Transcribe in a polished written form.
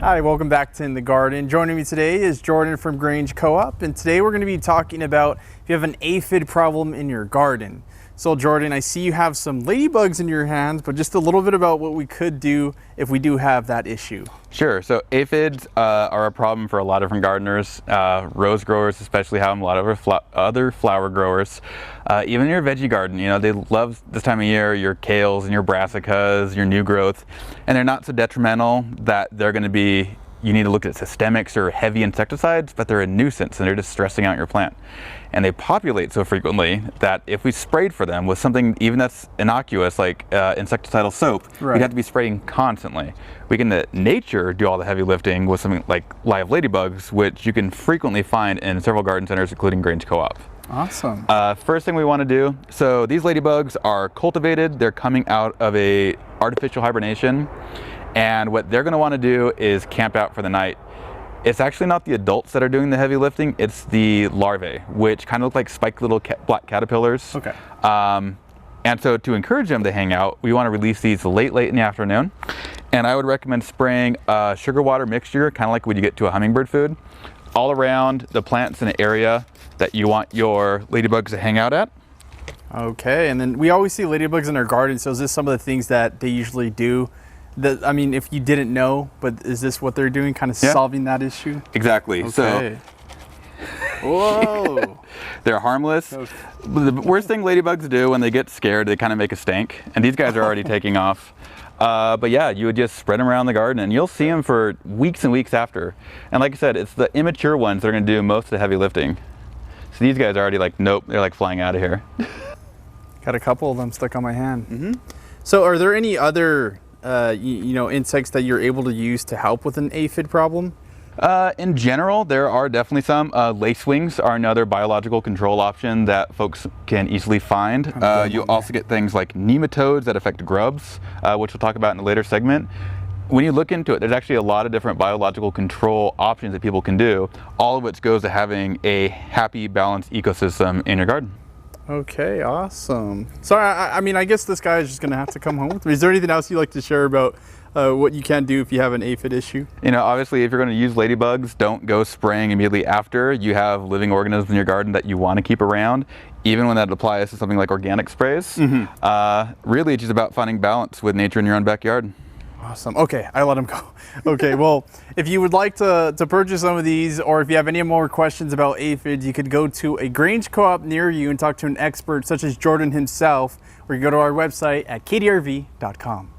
Hi, welcome back to In the Garden. Joining me today is Jordan from Grange Co-op, and today we're going to be talking about if you have an aphid problem in your garden. So Jordan, I see you have some ladybugs in your hands, but just a little bit about what we could do if we do have that issue. Sure. So aphids are a problem for a lot of different gardeners. Rose growers especially have them, a lot of other flower growers. Even your veggie garden, you know, they love this time of year, your kales and your brassicas, your new growth, and they're not so detrimental that they're going to be, you need to look at systemics or heavy insecticides, but they're a nuisance and they're just stressing out your plant. And they populate so frequently that if we sprayed for them with something even that's innocuous like insecticidal soap, we'd have to be spraying constantly. We can let nature do all the heavy lifting with something like live ladybugs, which you can frequently find in several garden centers, including Grange Co-op. Awesome. First thing we want to do, so these ladybugs are cultivated, they're coming out of a artificial hibernation, and what they're going to want to do is camp out for the night. It's actually not the adults that are doing the heavy lifting, it's the larvae, which kind of look like spiked little black caterpillars. Okay. And so to encourage them to hang out, we want to release these late in the afternoon. And I would recommend spraying a sugar water mixture, kind of like what you get to a hummingbird food, all around the plants in an area that you want your ladybugs to hang out at. Okay, and then we always see ladybugs in our garden, so is this some of the things that they usually do? I mean, if you didn't know, but is this what they're doing, kind of solving that issue? Exactly. Okay. So, whoa. They're harmless. The worst thing ladybugs do when they get scared, they kind of make a stink, and these guys are already taking off. But yeah, you would just spread them around the garden and you'll see them for weeks and weeks after. And like I said, it's the immature ones that are going to do most of the heavy lifting. So these guys are already like, nope, they're like flying out of here. Got a couple of them stuck on my hand. Mm-hmm. So are there any other you know, insects that you're able to use to help with an aphid problem? In general, there are definitely some. Lacewings are another biological control option that folks can easily find. You also get things like nematodes that affect grubs, which we'll talk about in a later segment. When you look into it, there's actually a lot of different biological control options that people can do, all of which goes to having a happy, balanced ecosystem in your garden. Okay, awesome. So I mean, I guess this guy is just gonna have to come home with me. Is there anything else you'd like to share about what you can do if you have an aphid issue? You know, obviously, if you're going to use ladybugs, don't go spraying immediately after. You have living organisms in your garden that you want to keep around, even when that applies to something like organic sprays. Mm-hmm. Really, it's just about finding balance with nature in your own backyard. Awesome. Okay, I let him go. Okay, well, if you would like to purchase some of these, or if you have any more questions about aphids, you could go to a Grange Co-op near you and talk to an expert such as Jordan himself, or you go to our website at kdrv.com.